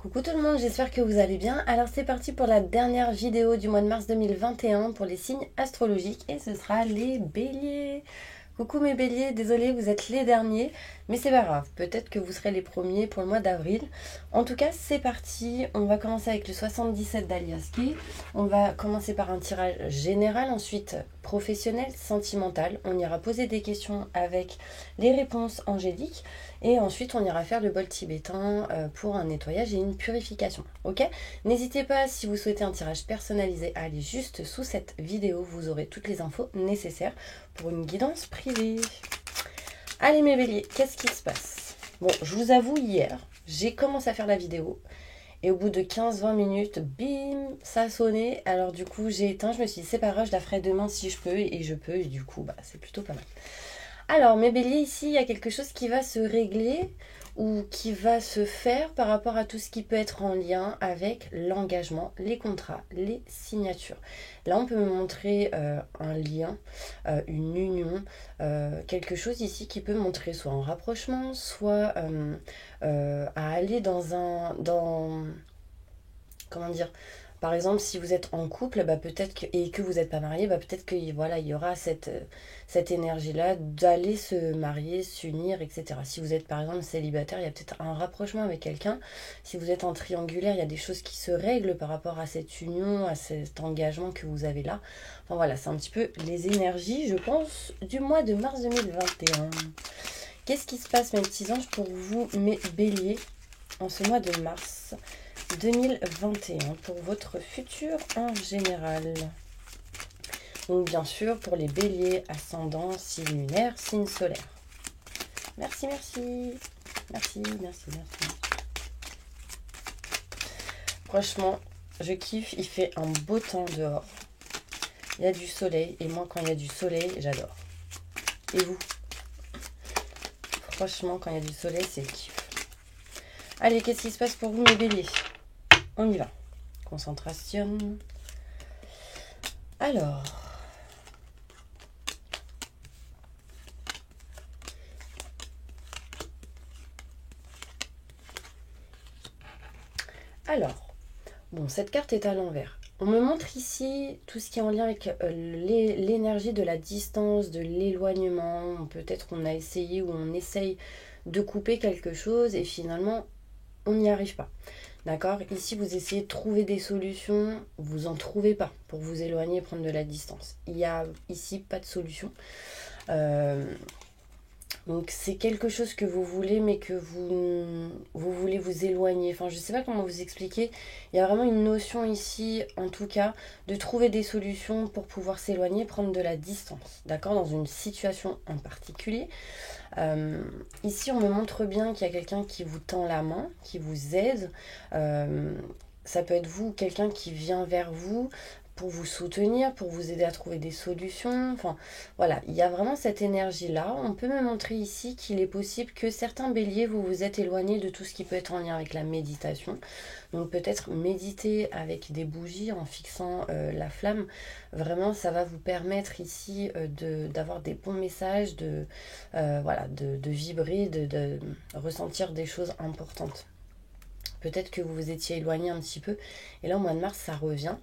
Coucou tout le monde, j'espère que vous allez bien. Alors c'est parti pour la dernière vidéo du mois de mars 2021 pour les signes astrologiques et ce sera les béliers. Coucou mes béliers, désolé vous êtes les derniers, mais c'est pas grave, peut-être que vous serez les premiers pour le mois d'avril. En tout cas c'est parti, on va commencer avec le 77 d'Aliaski. On va commencer par un tirage général, ensuite professionnel, sentimental. On ira poser des questions avec les réponses angéliques. Et ensuite, on ira faire le bol tibétain pour un nettoyage et une purification. Ok ? N'hésitez pas, si vous souhaitez un tirage personnalisé, à aller juste sous cette vidéo. Vous aurez toutes les infos nécessaires pour une guidance privée. Allez mes béliers, qu'est-ce qui se passe ? Bon, je vous avoue, hier, j'ai commencé à faire la vidéo. Et au bout de 15-20 minutes, bim, ça a sonné. Alors du coup, j'ai éteint. Je me suis dit, c'est pas grave, je la ferai demain si je peux. Et je peux. Et du coup, c'est plutôt pas mal. Alors, mes béliers, ici, il y a quelque chose qui va se régler ou qui va se faire par rapport à tout ce qui peut être en lien avec l'engagement, les contrats, les signatures. Là, on peut me montrer un lien, une union, quelque chose ici qui peut montrer soit un rapprochement, soit à aller comment dire, par exemple, si vous êtes en couple, peut-être et que vous n'êtes pas marié, peut-être qu'il voilà, il y aura cette énergie-là d'aller se marier, s'unir, etc. Si vous êtes par exemple célibataire, il y a peut-être un rapprochement avec quelqu'un. Si vous êtes en triangulaire, il y a des choses qui se règlent par rapport à cette union, à cet engagement que vous avez là. Enfin voilà, c'est un petit peu les énergies, je pense, du mois de mars 2021. Qu'est-ce qui se passe, mes petits anges, pour vous, mes béliers, en ce mois de mars 2021 pour votre futur en général? Donc bien sûr pour les béliers, ascendant, signe lunaire, signe solaire. Merci. Franchement, je kiffe, il fait un beau temps dehors. Il y a du soleil et moi quand il y a du soleil, j'adore. Et vous? Franchement, quand il y a du soleil, c'est le kiff. Allez, qu'est-ce qui se passe pour vous mes béliers? On y va. Concentration. Alors. Bon, cette carte est à l'envers. On me montre ici tout ce qui est en lien avec l'énergie de la distance, de l'éloignement. Peut-être qu'on a essayé ou on essaye de couper quelque chose et finalement, on n'y arrive pas. D'accord ? Ici, vous essayez de trouver des solutions, vous n'en trouvez pas pour vous éloigner et prendre de la distance. Il n'y a ici pas de solution. Donc c'est quelque chose que vous voulez mais que vous voulez vous éloigner. Enfin je ne sais pas comment vous expliquer. Il y a vraiment une notion ici en tout cas de trouver des solutions pour pouvoir s'éloigner, prendre de la distance. D'accord ? Dans une situation en particulier. Ici on me montre bien qu'il y a quelqu'un qui vous tend la main, qui vous aide. Ça peut être vous, quelqu'un qui vient vers vous pour vous soutenir, pour vous aider à trouver des solutions. Enfin, voilà, il y a vraiment cette énergie-là. On peut me montrer ici qu'il est possible que certains béliers, vous vous êtes éloignés de tout ce qui peut être en lien avec la méditation. Donc peut-être méditer avec des bougies en fixant la flamme. Vraiment, ça va vous permettre ici d'avoir des bons messages, de vibrer, de ressentir des choses importantes. Peut-être que vous vous étiez éloigné un petit peu. Et là, au mois de mars, ça revient.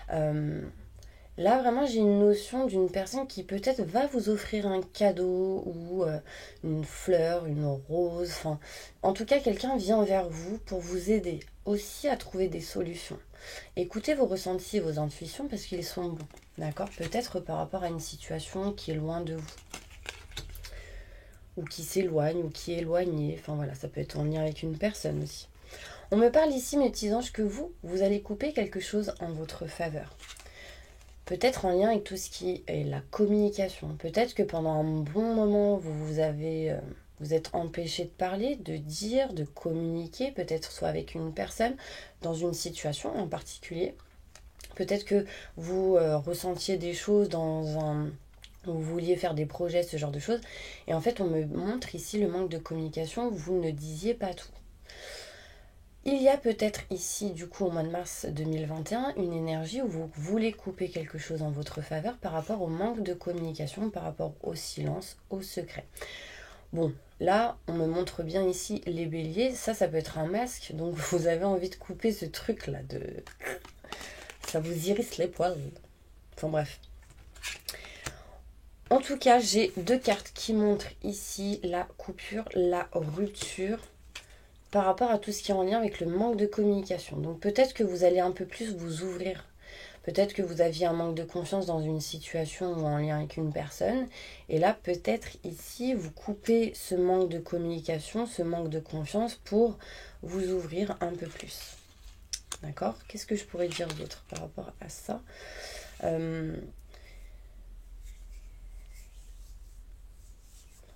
Là, vraiment, j'ai une notion d'une personne qui peut-être va vous offrir un cadeau ou une fleur, une rose. Enfin, en tout cas, quelqu'un vient vers vous pour vous aider aussi à trouver des solutions. Écoutez vos ressentis et vos intuitions parce qu'ils sont bons. D'accord ? Peut-être par rapport à une situation qui est loin de vous. Ou qui s'éloigne ou qui est éloignée. Enfin, voilà, ça peut être en lien avec une personne aussi. On me parle ici, mes petits anges, que vous allez couper quelque chose en votre faveur. Peut-être en lien avec tout ce qui est la communication. Peut-être que pendant un bon moment, vous êtes empêché de parler, de dire, de communiquer, peut-être soit avec une personne, dans une situation en particulier. Peut-être que vous ressentiez des choses vous vouliez faire des projets, ce genre de choses. Et en fait, on me montre ici le manque de communication, vous ne disiez pas tout. Il y a peut-être ici, du coup, au mois de mars 2021, une énergie où vous voulez couper quelque chose en votre faveur par rapport au manque de communication, par rapport au silence, au secret. Bon, là, on me montre bien ici les béliers. Ça peut être un masque. Donc, vous avez envie de couper ce truc-là. Ça vous irrisse les poils. Enfin, bref. En tout cas, j'ai 2 cartes qui montrent ici la coupure, la rupture par rapport à tout ce qui est en lien avec le manque de communication. Donc, peut-être que vous allez un peu plus vous ouvrir. Peut-être que vous aviez un manque de confiance dans une situation ou en lien avec une personne. Et là, peut-être ici, vous coupez ce manque de communication, ce manque de confiance pour vous ouvrir un peu plus. D'accord? Qu'est-ce que je pourrais dire d'autre par rapport à ça?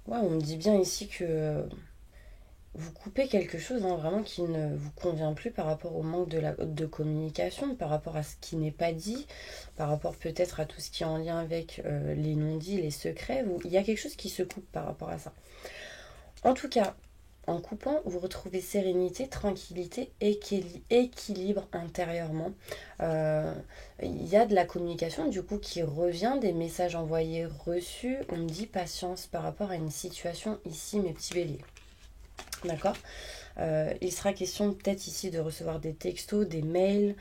Ouais, on me dit bien ici que vous coupez quelque chose vraiment qui ne vous convient plus par rapport au manque de communication, par rapport à ce qui n'est pas dit, par rapport peut-être à tout ce qui est en lien avec les non-dits, les secrets. Il y a quelque chose qui se coupe par rapport à ça. En tout cas, en coupant, vous retrouvez sérénité, tranquillité, équilibre intérieurement. Il y a de la communication du coup qui revient, des messages envoyés, reçus. On me dit patience par rapport à une situation ici, mes petits béliers. D'accord. Il sera question peut-être ici de recevoir des textos, des mails.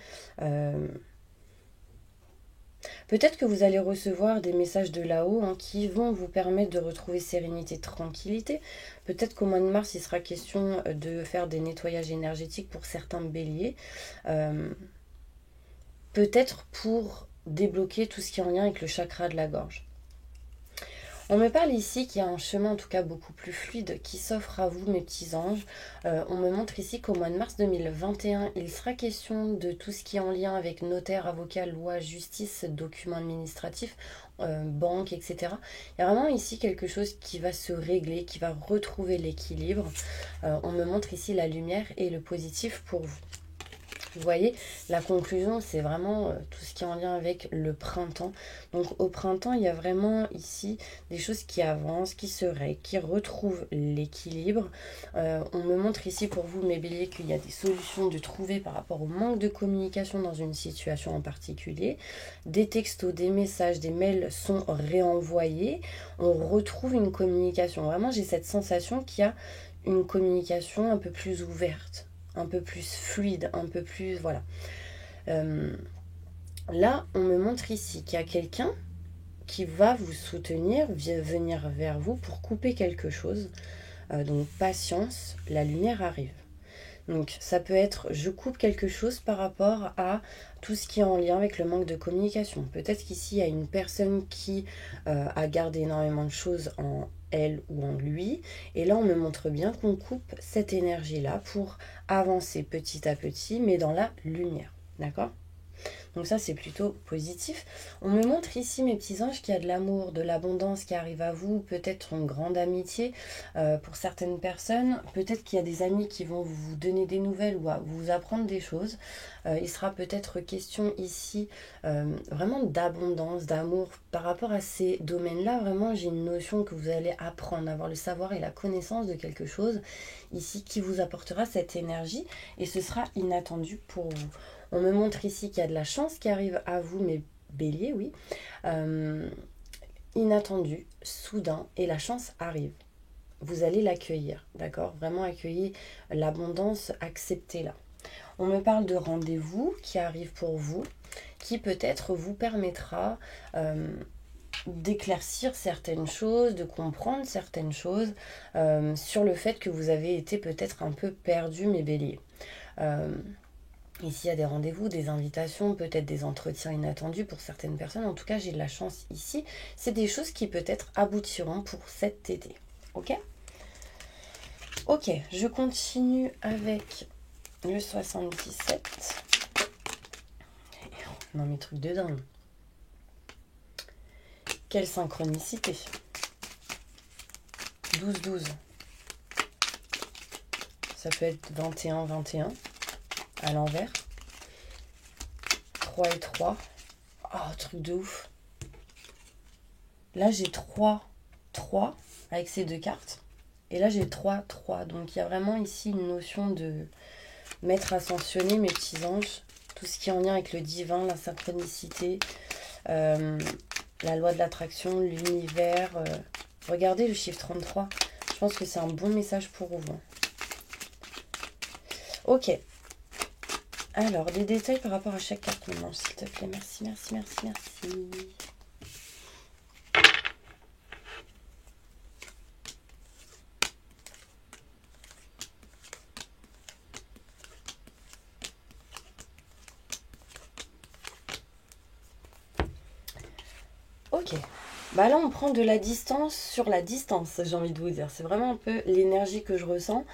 Peut-être que vous allez recevoir des messages de là-haut qui vont vous permettre de retrouver sérénité, tranquillité. Peut-être qu'au mois de mars, il sera question de faire des nettoyages énergétiques pour certains béliers. Peut-être pour débloquer tout ce qui est en lien avec le chakra de la gorge. On me parle ici qu'il y a un chemin en tout cas beaucoup plus fluide qui s'offre à vous mes petits anges. On me montre ici qu'au mois de mars 2021, il sera question de tout ce qui est en lien avec notaire, avocat, loi, justice, documents administratifs, banque, etc. Il y a vraiment ici quelque chose qui va se régler, qui va retrouver l'équilibre. On me montre ici la lumière et le positif pour vous. Vous voyez, la conclusion, c'est vraiment tout ce qui est en lien avec le printemps. Donc au printemps, il y a vraiment ici des choses qui avancent, qui se règlent, qui retrouvent l'équilibre. On me montre ici pour vous, mes béliers, qu'il y a des solutions de trouver par rapport au manque de communication dans une situation en particulier. Des textos, des messages, des mails sont réenvoyés. On retrouve une communication. Vraiment, j'ai cette sensation qu'il y a une communication un peu plus ouverte, un peu plus fluide, un peu plus... Voilà. Là, on me montre ici qu'il y a quelqu'un qui va vous soutenir, venir vers vous pour couper quelque chose. Donc, patience, la lumière arrive. Donc, ça peut être, je coupe quelque chose par rapport à tout ce qui est en lien avec le manque de communication. Peut-être qu'ici, il y a une personne qui a gardé énormément de choses en elle ou en lui. Et là, on me montre bien qu'on coupe cette énergie-là pour avancer petit à petit, mais dans la lumière. D'accord ? Donc ça, c'est plutôt positif. On me montre ici, mes petits anges, qu'il y a de l'amour, de l'abondance qui arrive à vous. Peut-être une grande amitié pour certaines personnes. Peut-être qu'il y a des amis qui vont vous donner des nouvelles ou vous apprendre des choses. Il sera peut-être question ici vraiment d'abondance, d'amour. Par rapport à ces domaines-là, vraiment, j'ai une notion que vous allez apprendre, avoir le savoir et la connaissance de quelque chose ici qui vous apportera cette énergie et ce sera inattendu pour vous. On me montre ici qu'il y a de la chance qui arrive à vous, mes béliers, oui. Inattendu, soudain, et la chance arrive. Vous allez l'accueillir, d'accord ? Vraiment accueillir l'abondance, acceptez-la. On me parle de rendez-vous qui arrive pour vous, qui peut-être vous permettra d'éclaircir certaines choses, de comprendre certaines choses sur le fait que vous avez été peut-être un peu perdu, mes béliers. Ici, il y a des rendez-vous, des invitations, peut-être des entretiens inattendus pour certaines personnes. En tout cas, j'ai de la chance ici. C'est des choses qui peut-être aboutiront pour cet été. Ok ? Ok, je continue avec le 77. Non, mes trucs de dingue. Quelle synchronicité. 12-12. Ça peut être 21-21. À l'envers. 3 et 3. Oh, truc de ouf. Là, j'ai 3 avec ces 2 cartes. Et là, j'ai 3. Donc, il y a vraiment ici une notion de maître ascensionné, mes petits anges. Tout ce qui est en lien avec le divin, la synchronicité, la loi de l'attraction, l'univers. Regardez le chiffre 33. Je pense que c'est un bon message pour vous. Ok. Alors, des détails par rapport à chaque carte maintenant, s'il te plaît. Merci, merci, merci, merci. Ok. Bah là, on prend de la distance sur la distance, j'ai envie de vous dire. C'est vraiment un peu l'énergie que je ressens.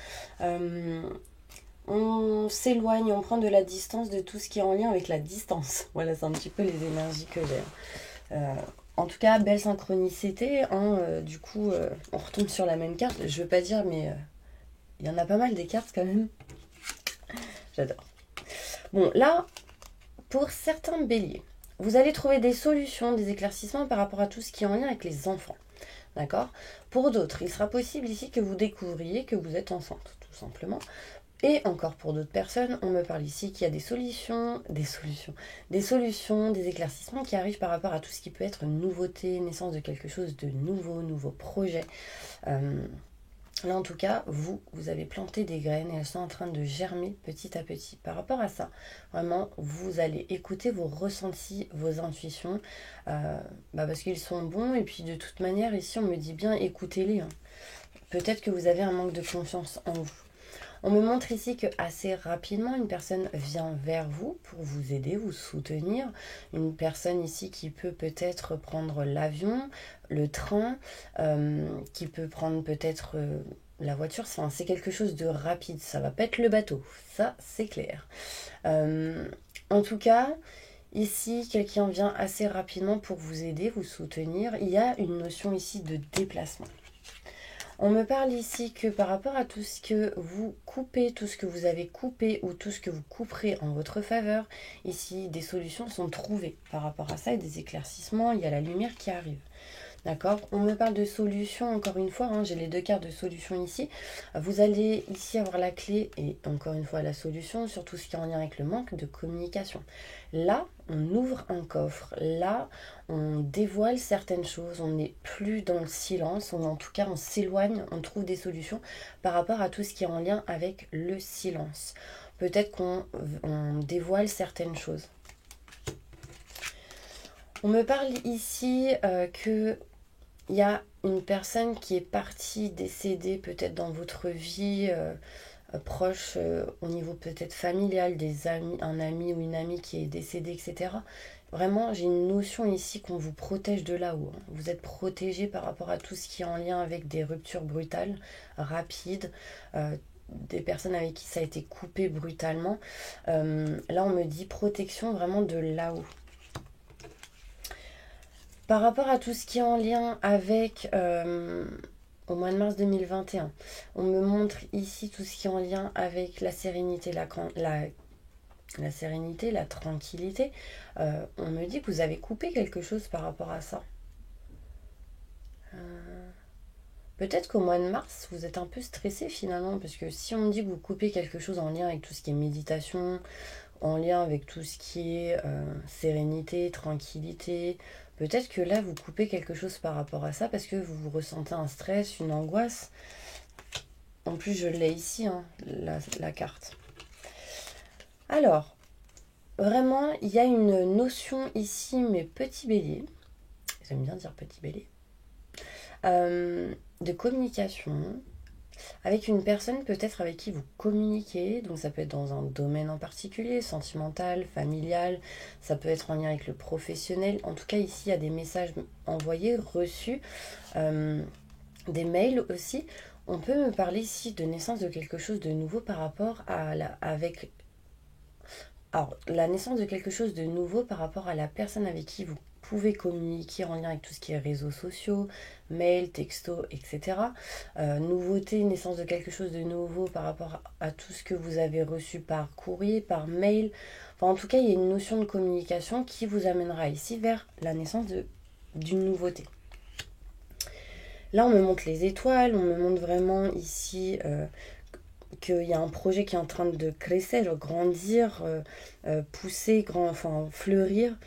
On s'éloigne, on prend de la distance de tout ce qui est en lien avec la distance. Voilà, c'est un petit peu les énergies que j'ai. En tout cas, belle synchronicité. Du coup, on retombe sur la même carte. Je veux pas dire, mais il y en a pas mal des cartes quand même. J'adore. Bon, là, pour certains béliers, vous allez trouver des solutions, des éclaircissements par rapport à tout ce qui est en lien avec les enfants. D'accord? Pour d'autres, il sera possible ici que vous découvriez que vous êtes enceinte, tout simplement. Et encore pour d'autres personnes, on me parle ici qu'il y a des solutions, des éclaircissements qui arrivent par rapport à tout ce qui peut être nouveauté, naissance de quelque chose de nouveau projet. Là, en tout cas, vous avez planté des graines et elles sont en train de germer petit à petit. Par rapport à ça, vraiment, vous allez écouter vos ressentis, vos intuitions, parce qu'ils sont bons. Et puis, de toute manière, ici, on me dit bien, écoutez-les. Peut-être que vous avez un manque de confiance en vous. On me montre ici que assez rapidement, une personne vient vers vous pour vous aider, vous soutenir. Une personne ici qui peut peut-être prendre l'avion, le train, qui peut prendre peut-être la voiture. Enfin, c'est quelque chose de rapide, ça va pas être le bateau, ça c'est clair. En tout cas, ici, quelqu'un vient assez rapidement pour vous aider, vous soutenir. Il y a une notion ici de déplacement. On me parle ici que par rapport à tout ce que vous coupez, tout ce que vous avez coupé ou tout ce que vous couperez en votre faveur, ici des solutions sont trouvées par rapport à ça et des éclaircissements, il y a la lumière qui arrive. D'accord? On me parle de solution, encore une fois, j'ai les deux cartes de solution ici. Vous allez ici avoir la clé et encore une fois la solution sur tout ce qui est en lien avec le manque de communication. Là, on ouvre un coffre. Là, on dévoile certaines choses. On n'est plus dans le silence. En tout cas, on s'éloigne, on trouve des solutions par rapport à tout ce qui est en lien avec le silence. Peut-être qu'on dévoile certaines choses. On me parle ici que il y a une personne qui est partie, décédée peut-être dans votre vie proche au niveau peut-être familial, des amis, un ami ou une amie qui est décédée, etc. Vraiment, j'ai une notion ici qu'on vous protège de là-haut. Vous êtes protégé par rapport à tout ce qui est en lien avec des ruptures brutales, rapides, des personnes avec qui ça a été coupé brutalement. Là, on me dit protection vraiment de là-haut. Par rapport à tout ce qui est en lien avec au mois de mars 2021, on me montre ici tout ce qui est en lien avec la sérénité, la sérénité, la tranquillité. On me dit que vous avez coupé quelque chose par rapport à ça. Peut-être qu'au mois de mars, vous êtes un peu stressé finalement, parce que si on me dit que vous coupez quelque chose en lien avec tout ce qui est méditation, en lien avec tout ce qui est sérénité, tranquillité, peut-être que là, vous coupez quelque chose par rapport à ça parce que vous ressentez un stress, une angoisse. En plus, je l'ai ici, la carte. Alors, vraiment, il y a une notion ici, mes petits béliers. J'aime bien dire petit bélier. De communication avec une personne peut-être avec qui vous communiquez, donc ça peut être dans un domaine en particulier, sentimental, familial, ça peut être en lien avec le professionnel. En tout cas, ici, il y a des messages envoyés, reçus, des mails aussi. On peut me parler ici de naissance de quelque chose de nouveau par rapport à la naissance de quelque chose de nouveau par rapport à la personne avec qui vous pouvez communiquer en lien avec tout ce qui est réseaux sociaux, mails, textos, etc. Nouveauté, naissance de quelque chose de nouveau par rapport à tout ce que vous avez reçu par courrier, par mail. Enfin, en tout cas, il y a une notion de communication qui vous amènera ici vers la naissance d'une nouveauté. Là, on me montre les étoiles, on me montre vraiment ici qu'il y a un projet qui est en train de crescer, de grandir, pousser, fleurir.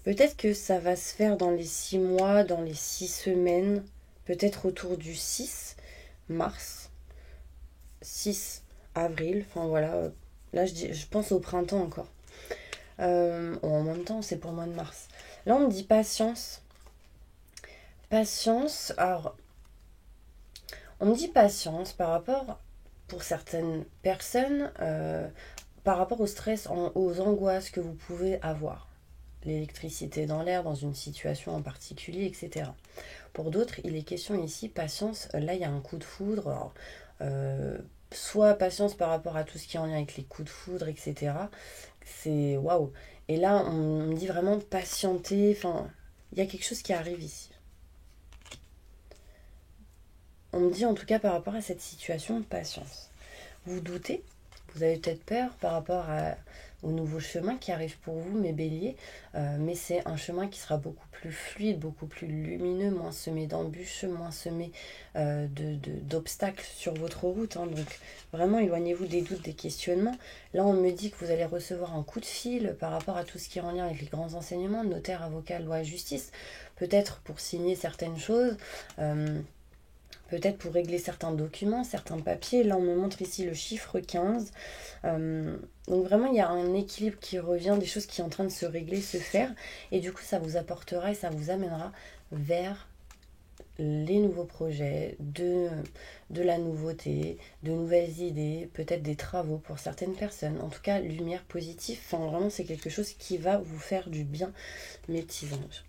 Peut-être que ça va se faire dans les 6 mois, dans les 6 semaines. peut-être autour du 6 mars, 6 avril, enfin voilà, là je pense au printemps encore. En même temps, c'est pour le mois de mars. Là, on me dit patience. Patience, alors, on me dit patience par rapport, pour certaines personnes, par rapport au stress, aux angoisses que vous pouvez avoir. L'électricité dans l'air, dans une situation en particulier, etc. Pour d'autres, il est question ici, patience, là il y a un coup de foudre, alors, soit patience par rapport à tout ce qui est en lien avec les coups de foudre, etc. C'est waouh. Et là, on me dit vraiment patienter, enfin, il y a quelque chose qui arrive ici. On me dit en tout cas par rapport à cette situation, patience. Vous doutez, vous avez peut-être peur par rapport au nouveau chemin qui arrive pour vous, mes béliers, mais c'est un chemin qui sera beaucoup plus fluide, beaucoup plus lumineux, moins semé d'embûches, moins semé d'obstacles sur votre route. Hein. Donc vraiment, éloignez-vous des doutes, des questionnements. Là, on me dit que vous allez recevoir un coup de fil par rapport à tout ce qui est en lien avec les grands enseignements, notaire, avocat, loi, justice, peut-être pour signer certaines choses. Peut-être pour régler certains documents, certains papiers. Là, on me montre ici le chiffre 15. Donc vraiment, il y a un équilibre qui revient, des choses qui sont en train de se régler, se faire. Et du coup, ça vous apportera et ça vous amènera vers les nouveaux projets, de la nouveauté, de nouvelles idées, peut-être des travaux pour certaines personnes. En tout cas, lumière positive. Enfin, vraiment, c'est quelque chose qui va vous faire du bien, mes petits anges.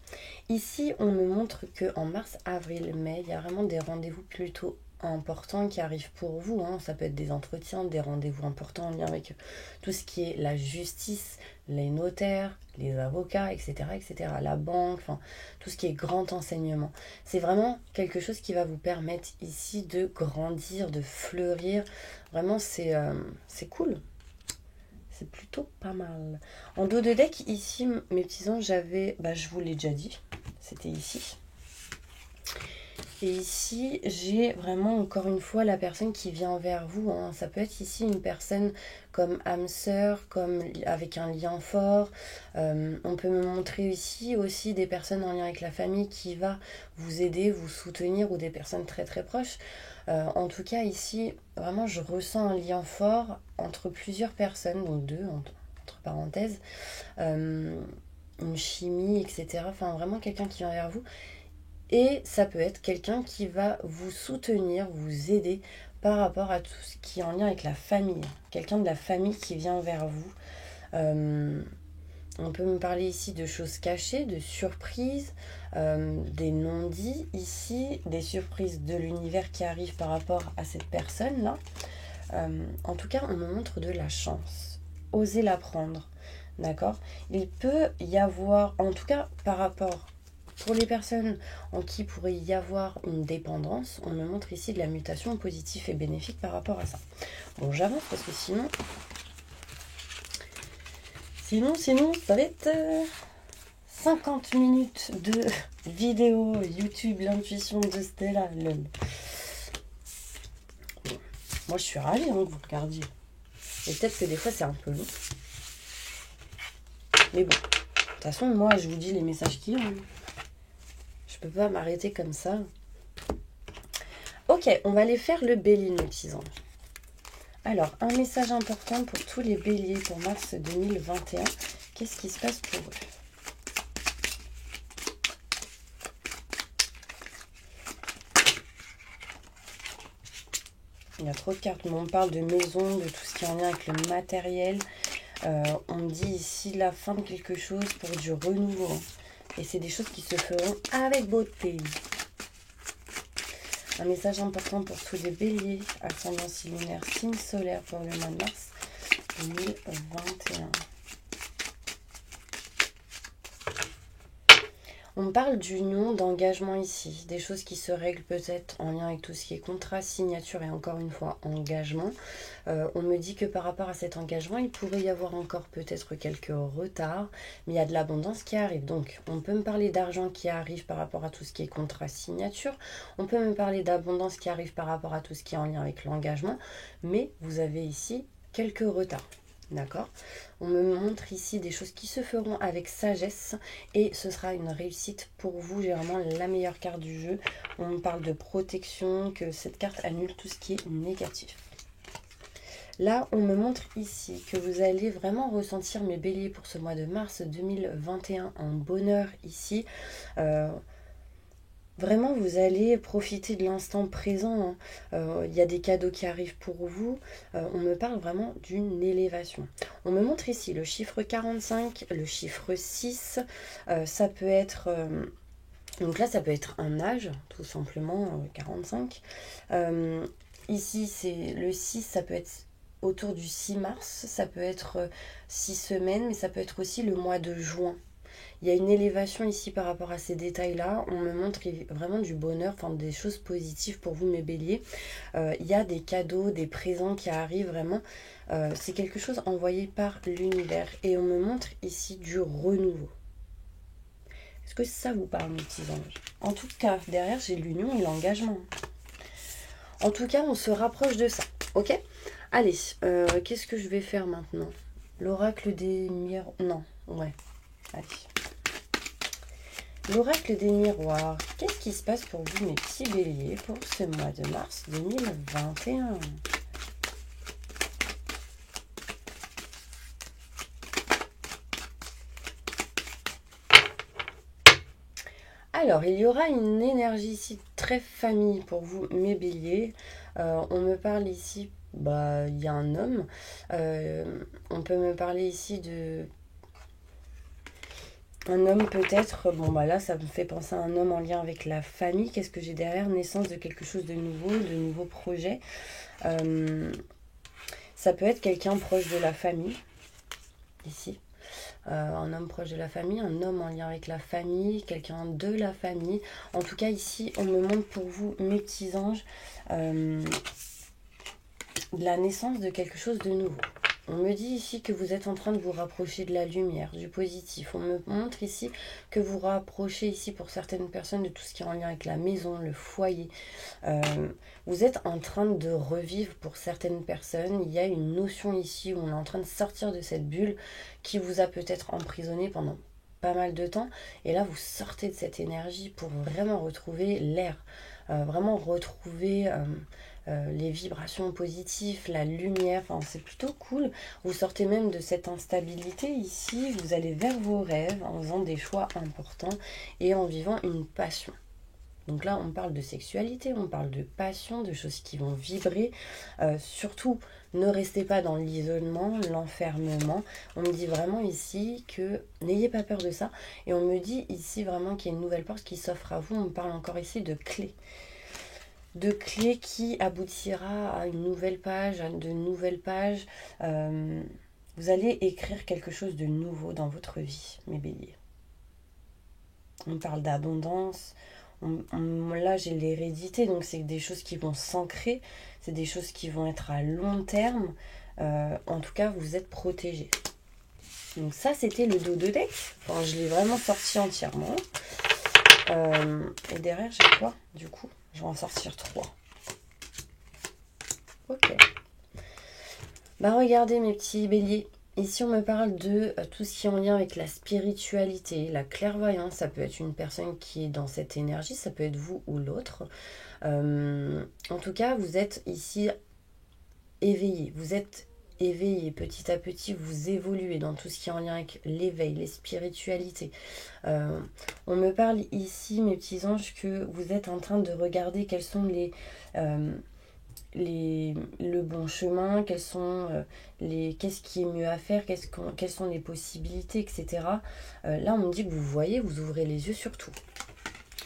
Ici, on me montre qu'en mars, avril, mai, il y a vraiment des rendez-vous plutôt importants qui arrivent pour vous. Hein. Ça peut être des entretiens, des rendez-vous importants en lien avec tout ce qui est la justice, les notaires, les avocats, etc., etc., la banque, enfin, tout ce qui est grand enseignement. C'est vraiment quelque chose qui va vous permettre ici de grandir, de fleurir. Vraiment, c'est cool. C'est plutôt pas mal. En dos de deck, ici, mes petits anges, j'avais... je vous l'ai déjà dit. C'était ici. Et ici, j'ai vraiment, encore une fois, la personne qui vient vers vous. Hein. Ça peut être ici une personne comme âme sœur, comme avec un lien fort. On peut me montrer ici aussi des personnes en lien avec la famille qui va vous aider, vous soutenir, ou des personnes très très proches. En tout cas, ici, vraiment, je ressens un lien fort entre plusieurs personnes, donc deux, entre parenthèses, une chimie, etc. Enfin, vraiment quelqu'un qui vient vers vous. Et ça peut être quelqu'un qui va vous soutenir, vous aider par rapport à tout ce qui est en lien avec la famille. Quelqu'un de la famille qui vient vers vous. On peut me parler ici de choses cachées, de surprises, des non-dits ici, des surprises de l'univers qui arrivent par rapport à cette personne-là. En tout cas, on me montre de la chance. Osez la prendre, d'accord ? Il peut y avoir, en tout cas par rapport, pour les personnes en qui pourrait y avoir une dépendance, on me montre ici de la mutation positive et bénéfique par rapport à ça. Bon, j'avance parce que sinon, ça va être 50 minutes de vidéo YouTube, l'intuition de Stella. Moi, je suis ravie que vous regardiez. Et peut-être que des fois, c'est un peu long. Mais bon, de toute façon, moi, je vous dis les messages qu'il y a. Je peux pas m'arrêter comme ça. Ok, on va aller faire le bélier, mes petits anges. Alors, un message important pour tous les béliers pour mars 2021. Qu'est-ce qui se passe pour eux ? Il y a trop de cartes. On me parle de maison, de tout ce qui est en lien avec le matériel. On me dit ici la fin de quelque chose pour du renouveau. Hein. Et c'est des choses qui se feront avec beauté. Un message important pour tous les béliers, ascendant lunaire, signe solaire pour le mois de mars 2021. On parle d'union, d'engagement ici, des choses qui se règlent peut-être en lien avec tout ce qui est contrat, signature et encore une fois engagement. On me dit que par rapport à cet engagement, il pourrait y avoir encore peut-être quelques retards, mais il y a de l'abondance qui arrive. Donc on peut me parler d'argent qui arrive par rapport à tout ce qui est contrat, signature. On peut me parler d'abondance qui arrive par rapport à tout ce qui est en lien avec l'engagement, mais vous avez ici quelques retards. D'accord? On me montre ici des choses qui se feront avec sagesse et ce sera une réussite pour vous. J'ai vraiment la meilleure carte du jeu. On me parle de protection, que cette carte annule tout ce qui est négatif. Là, on me montre ici que vous allez vraiment ressentir, mes béliers, pour ce mois de mars 2021, un bonheur ici. Vraiment, vous allez profiter de l'instant présent. Il y a des cadeaux qui arrivent pour vous. On me parle vraiment d'une élévation. On me montre ici le chiffre 45, le chiffre 6. Ça peut être... donc là, ça peut être un âge, tout simplement, 45. Ici, c'est le 6, ça peut être autour du 6 mars. Ça peut être 6 semaines, mais ça peut être aussi le mois de juin. Il y a une élévation ici par rapport à ces détails-là. On me montre vraiment du bonheur, enfin des choses positives pour vous, mes béliers. Il y a des cadeaux, des présents qui arrivent vraiment. C'est quelque chose envoyé par l'univers. Et on me montre ici du renouveau. Est-ce que ça vous parle, mes petits anges? En tout cas, derrière, j'ai l'union et l'engagement. En tout cas, on se rapproche de ça. Ok? Allez, qu'est-ce que je vais faire maintenant? L'oracle des miroirs... Non, ouais. Allez. L'oracle des miroirs. Qu'est-ce qui se passe pour vous, mes petits béliers, pour ce mois de mars 2021? Alors, il y aura une énergie ici très famille pour vous, mes béliers. On me parle ici, il y a un homme. On peut me parler ici de... Un homme peut-être, là ça me fait penser à un homme en lien avec la famille. Qu'est-ce que j'ai derrière? Naissance de quelque chose de nouveaux projets. Ça peut être quelqu'un proche de la famille, ici. Un homme proche de la famille, un homme en lien avec la famille, quelqu'un de la famille. En tout cas ici, on me montre pour vous, mes petits anges, la naissance de quelque chose de nouveau. On me dit ici que vous êtes en train de vous rapprocher de la lumière, du positif. On me montre ici que vous rapprochez ici pour certaines personnes de tout ce qui est en lien avec la maison, le foyer. Vous êtes en train de revivre pour certaines personnes. Il y a une notion ici où on est en train de sortir de cette bulle qui vous a peut-être emprisonné pendant pas mal de temps. Et là, vous sortez de cette énergie pour vraiment retrouver l'air. Vraiment retrouver... les vibrations positives, la lumière, c'est plutôt cool. Vous sortez même de cette instabilité ici, vous allez vers vos rêves en faisant des choix importants et en vivant une passion. Donc là, on parle de sexualité, on parle de passion, de choses qui vont vibrer. Surtout, ne restez pas dans l'isolement, l'enfermement. On me dit vraiment ici que n'ayez pas peur de ça. Et on me dit ici vraiment qu'il y a une nouvelle porte qui s'offre à vous. On me parle encore ici de clés. De clés qui aboutira à une nouvelle page, à de nouvelles pages. Vous allez écrire quelque chose de nouveau dans votre vie, mes béliers. On parle d'abondance. Là, j'ai l'hérédité, donc c'est des choses qui vont s'ancrer. C'est des choses qui vont être à long terme. En tout cas, vous êtes protégés. Donc ça, c'était le dos de deck. Enfin, je l'ai vraiment sorti entièrement. Et derrière, j'ai quoi, du coup? Je vais en sortir 3. Ok. Regardez, mes petits béliers. Ici, on me parle de tout ce qui est en lien avec la spiritualité, la clairvoyance. Ça peut être une personne qui est dans cette énergie. Ça peut être vous ou l'autre. En tout cas, vous êtes ici éveillé. Vous êtes éveillé. Petit à petit, vous évoluez dans tout ce qui est en lien avec l'éveil, les spiritualités. On me parle ici, mes petits anges, que vous êtes en train de regarder quels sont le bon chemin, qu'est-ce qui est mieux à faire, quelles sont les possibilités, etc. Là, on me dit que vous voyez, vous ouvrez les yeux sur tout.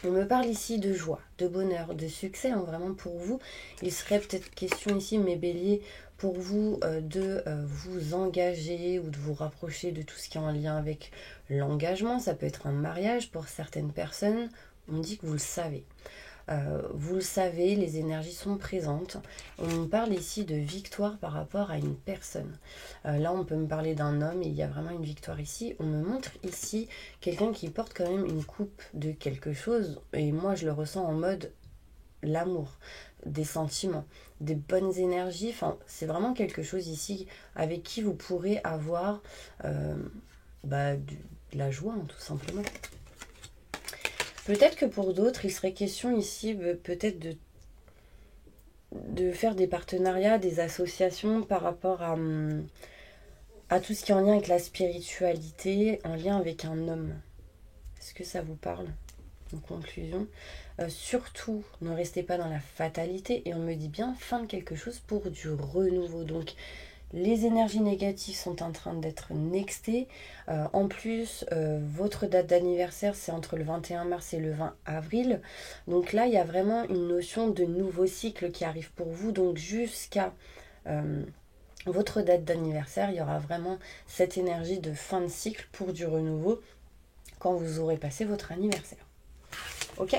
On me parle ici de joie, de bonheur, de succès, vraiment pour vous. Il serait peut-être question ici, mes béliers, pour vous de vous engager ou de vous rapprocher de tout ce qui est en lien avec l'engagement. Ça peut être un mariage pour certaines personnes. On dit que vous le savez. Vous le savez, les énergies sont présentes. On parle ici de victoire par rapport à une personne. Là, on peut me parler d'un homme et il y a vraiment une victoire ici. On me montre ici quelqu'un qui porte quand même une coupe de quelque chose. Et moi, je le ressens en mode l'amour, des sentiments, des bonnes énergies. Enfin, c'est vraiment quelque chose ici avec qui vous pourrez avoir de la joie, hein, tout simplement. Peut-être que pour d'autres, il serait question ici peut-être de faire des partenariats, des associations par rapport à tout ce qui est en lien avec la spiritualité, en lien avec un homme. Est-ce que ça vous parle? En conclusion, surtout ne restez pas dans la fatalité, et on me dit bien fin de quelque chose pour du renouveau. Donc les énergies négatives sont en train d'être nextées. En plus, votre date d'anniversaire, c'est entre le 21 mars et le 20 avril. Donc là, il y a vraiment une notion de nouveau cycle qui arrive pour vous. Donc jusqu'à votre date d'anniversaire, il y aura vraiment cette énergie de fin de cycle pour du renouveau quand vous aurez passé votre anniversaire. Ok?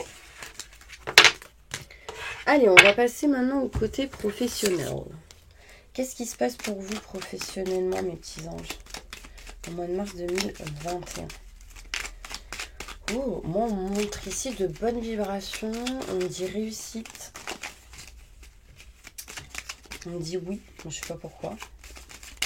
Allez, on va passer maintenant au côté professionnel. Qu'est-ce qui se passe pour vous professionnellement, mes petits anges, au mois de mars 2021? Oh, moi, on me montre ici de bonnes vibrations. On me dit réussite. On me dit oui. Je ne sais pas pourquoi.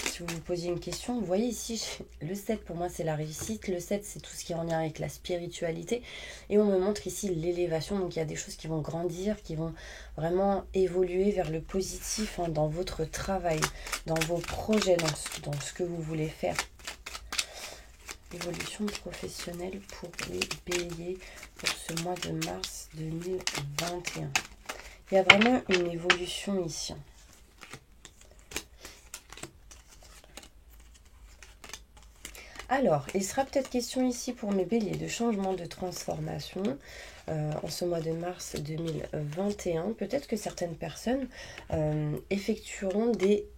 Si vous vous posiez une question, vous voyez ici, le 7 pour moi c'est la réussite. Le 7 c'est tout ce qui est en lien avec la spiritualité. Et on me montre ici l'élévation. Donc il y a des choses qui vont grandir, qui vont vraiment évoluer vers le positif, hein, dans votre travail, dans vos projets, dans ce que vous voulez faire. Évolution professionnelle pour les béliers pour ce mois de mars 2021. Il y a vraiment une évolution ici. Alors, il sera peut-être question ici pour mes béliers de changement, de transformation en ce mois de mars 2021. Peut-être que certaines personnes effectueront des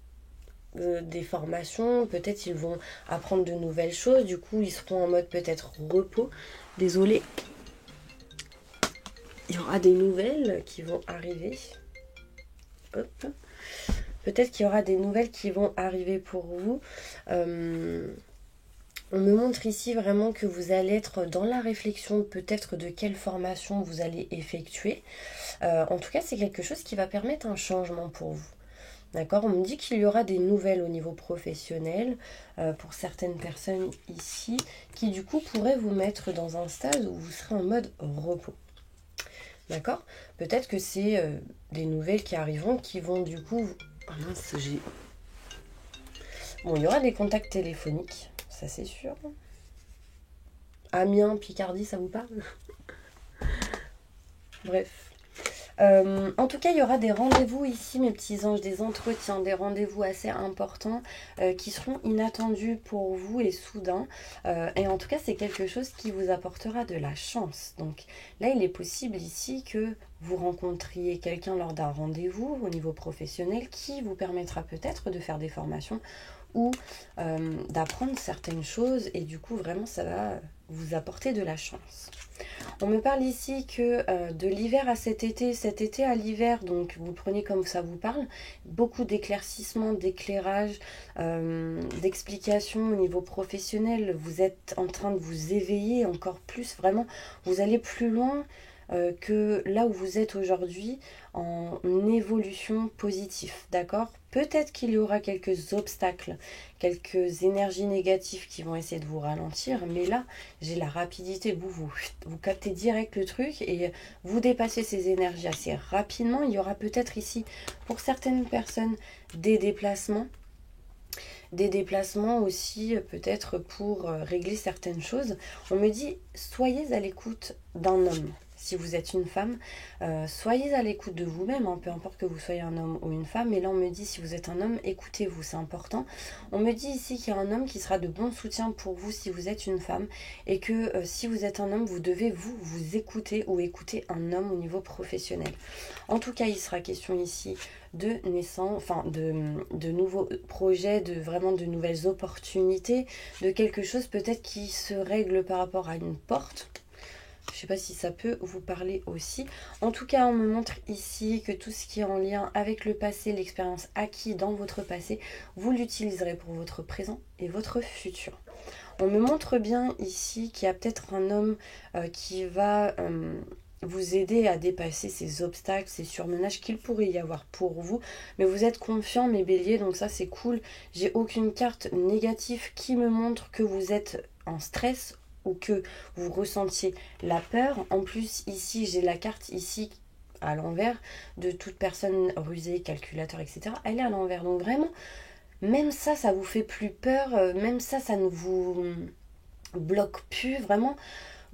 formations, peut-être ils vont apprendre de nouvelles choses, du coup ils seront en mode peut-être repos. Désolée. Il y aura des nouvelles qui vont arriver. Hop. Peut-être qu'il y aura des nouvelles qui vont arriver pour vous. On me montre ici vraiment que vous allez être dans la réflexion peut-être de quelle formation vous allez effectuer. En tout cas, c'est quelque chose qui va permettre un changement pour vous. D'accord? On me dit qu'il y aura des nouvelles au niveau professionnel pour certaines personnes ici qui du coup pourraient vous mettre dans un stade où vous serez en mode repos. D'accord? Peut-être que c'est des nouvelles qui arriveront qui vont du coup... Ah mince, Bon, il y aura des contacts téléphoniques. Ça c'est sûr. Amiens, Picardie, ça vous parle? Bref. En tout cas, il y aura des rendez-vous ici, mes petits anges, des entretiens, des rendez-vous assez importants qui seront inattendus pour vous et soudains. Et en tout cas, c'est quelque chose qui vous apportera de la chance. Donc là, il est possible ici que vous rencontriez quelqu'un lors d'un rendez-vous au niveau professionnel qui vous permettra peut-être de faire des formations ou d'apprendre certaines choses, et du coup vraiment ça va vous apporter de la chance. On me parle ici que de l'hiver à cet été à l'hiver, donc vous prenez comme ça vous parle, beaucoup d'éclaircissements, d'éclairage, d'explications au niveau professionnel. Vous êtes en train de vous éveiller encore plus, vraiment vous allez plus loin que là où vous êtes aujourd'hui en évolution positive, d'accord? Peut-être qu'il y aura quelques obstacles, quelques énergies négatives qui vont essayer de vous ralentir, mais là, j'ai la rapidité, vous captez direct le truc et vous dépassez ces énergies assez rapidement. Il y aura peut-être ici, pour certaines personnes, des déplacements aussi, peut-être pour régler certaines choses. On me dit, soyez à l'écoute d'un homme. Si vous êtes une femme, soyez à l'écoute de vous-même, hein, peu importe que vous soyez un homme ou une femme. Et là, on me dit, si vous êtes un homme, écoutez-vous, c'est important. On me dit ici qu'il y a un homme qui sera de bon soutien pour vous si vous êtes une femme. Et que si vous êtes un homme, vous devez vous écouter ou écouter un homme au niveau professionnel. En tout cas, il sera question ici de naissance, enfin de nouveaux projets, de nouvelles opportunités, de quelque chose peut-être qui se règle par rapport à une porte. Je ne sais pas si ça peut vous parler aussi. En tout cas, on me montre ici que tout ce qui est en lien avec le passé, l'expérience acquise dans votre passé, vous l'utiliserez pour votre présent et votre futur. On me montre bien ici qu'il y a peut-être un homme qui va vous aider à dépasser ces obstacles, ces surmenages qu'il pourrait y avoir pour vous. Mais vous êtes confiants, mes béliers, donc ça c'est cool. J'ai aucune carte négative qui me montre que vous êtes en stress ou que vous ressentiez la peur. En plus, ici, j'ai la carte ici à l'envers de toute personne rusée, calculateur, etc. Elle est à l'envers. Donc vraiment, même ça, ça vous fait plus peur. Même ça ne vous bloque plus. Vraiment,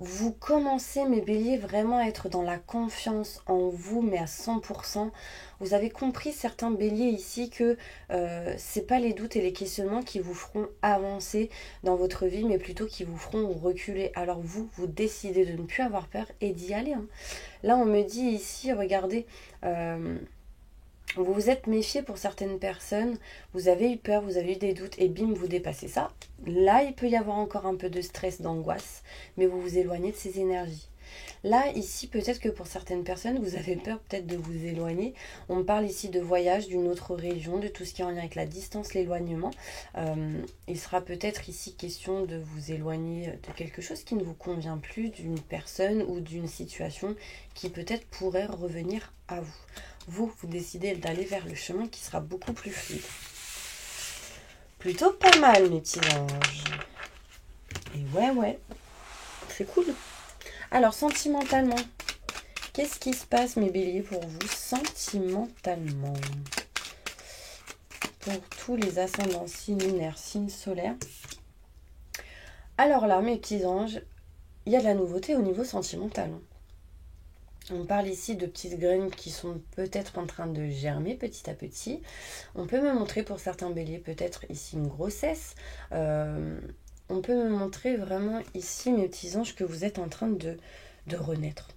vous commencez, mes béliers, vraiment à être dans la confiance en vous, mais à 100%. Vous avez compris, certains béliers ici, que c'est pas les doutes et les questionnements qui vous feront avancer dans votre vie, mais plutôt qui vous feront reculer. Alors vous décidez de ne plus avoir peur et d'y aller. Hein. Là, on me dit ici, regardez... vous vous êtes méfié pour certaines personnes, vous avez eu peur, vous avez eu des doutes et bim, vous dépassez ça. Là, il peut y avoir encore un peu de stress, d'angoisse, mais vous vous éloignez de ces énergies. Là, ici, peut-être que pour certaines personnes, vous avez peur peut-être de vous éloigner. On me parle ici de voyage, d'une autre région, de tout ce qui est en lien avec la distance, l'éloignement. Il sera peut-être ici question de vous éloigner de quelque chose qui ne vous convient plus, d'une personne ou d'une situation qui peut-être pourrait revenir à vous. Vous décidez d'aller vers le chemin qui sera beaucoup plus fluide. Plutôt pas mal, mes petits anges. Et ouais, c'est cool. Alors, sentimentalement, qu'est-ce qui se passe, mes béliers, pour vous, sentimentalement? Pour tous les ascendants, signes lunaires, signes solaires. Alors là, mes petits anges, il y a de la nouveauté au niveau sentimental. On parle ici de petites graines qui sont peut-être en train de germer petit à petit. On peut me montrer pour certains béliers peut-être ici une grossesse. On peut me montrer vraiment ici, mes petits anges, que vous êtes en train de renaître.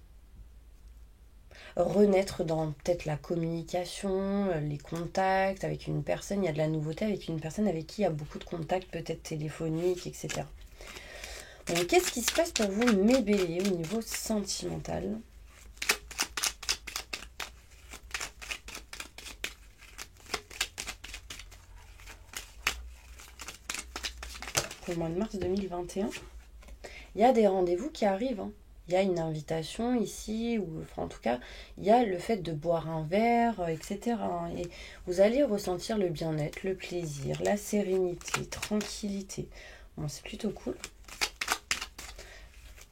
Renaître dans peut-être la communication, les contacts avec une personne. Il y a de la nouveauté avec une personne avec qui il y a beaucoup de contacts, peut-être téléphoniques, etc. Donc, qu'est-ce qui se passe pour vous, mes béliers, au niveau sentimental ? Pour le mois de mars 2021, il y a des rendez-vous qui arrivent. Hein. Il y a une invitation ici, ou enfin, en tout cas, il y a le fait de boire un verre, etc. Et vous allez ressentir le bien-être, le plaisir, la sérénité, tranquillité. Bon, c'est plutôt cool.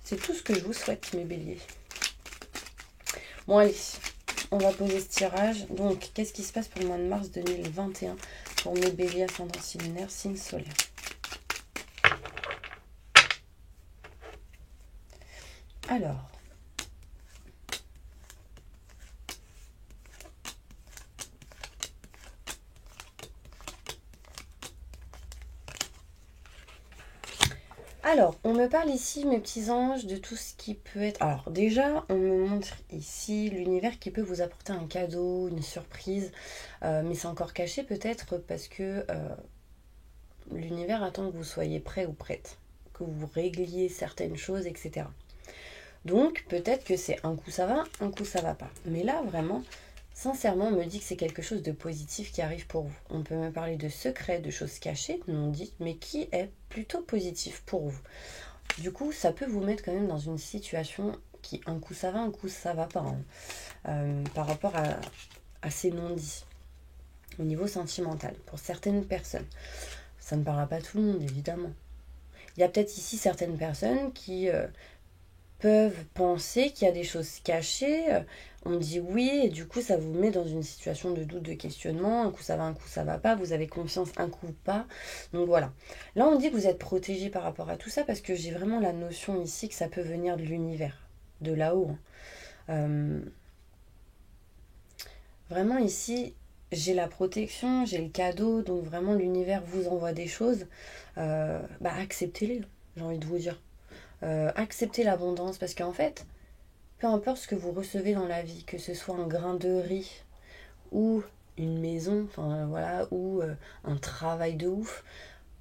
C'est tout ce que je vous souhaite, mes béliers. Bon, allez, on va poser ce tirage. Donc, qu'est-ce qui se passe pour le mois de mars 2021 pour mes béliers ascendants signes lunaires, signes solaires? Alors, on me parle ici, mes petits anges, de tout ce qui peut être... Alors déjà, on me montre ici l'univers qui peut vous apporter un cadeau, une surprise, mais c'est encore caché peut-être parce que l'univers attend que vous soyez prêt ou prête, que vous régliez certaines choses, etc. Donc, peut-être que c'est un coup ça va, un coup ça va pas. Mais là, vraiment, sincèrement, on me dit que c'est quelque chose de positif qui arrive pour vous. On peut me parler de secrets, de choses cachées, non dites, mais qui est plutôt positif pour vous. Du coup, ça peut vous mettre quand même dans une situation qui, un coup ça va, un coup ça va pas. Hein, par rapport à ces non-dits. Au niveau sentimental, pour certaines personnes. Ça ne parlera pas à tout le monde, évidemment. Il y a peut-être ici certaines personnes qui... peuvent penser qu'il y a des choses cachées, on dit oui et du coup ça vous met dans une situation de doute, de questionnement, un coup ça va, un coup ça va pas, vous avez confiance, un coup pas, donc voilà. Là on dit que vous êtes protégé par rapport à tout ça parce que j'ai vraiment la notion ici que ça peut venir de l'univers, de là-haut. Hein. Vraiment ici j'ai la protection, j'ai le cadeau, donc vraiment l'univers vous envoie des choses, acceptez-les, j'ai envie de vous dire. Accepter l'abondance parce qu'en fait, peu importe ce que vous recevez dans la vie, que ce soit un grain de riz ou une maison, ou un travail de ouf,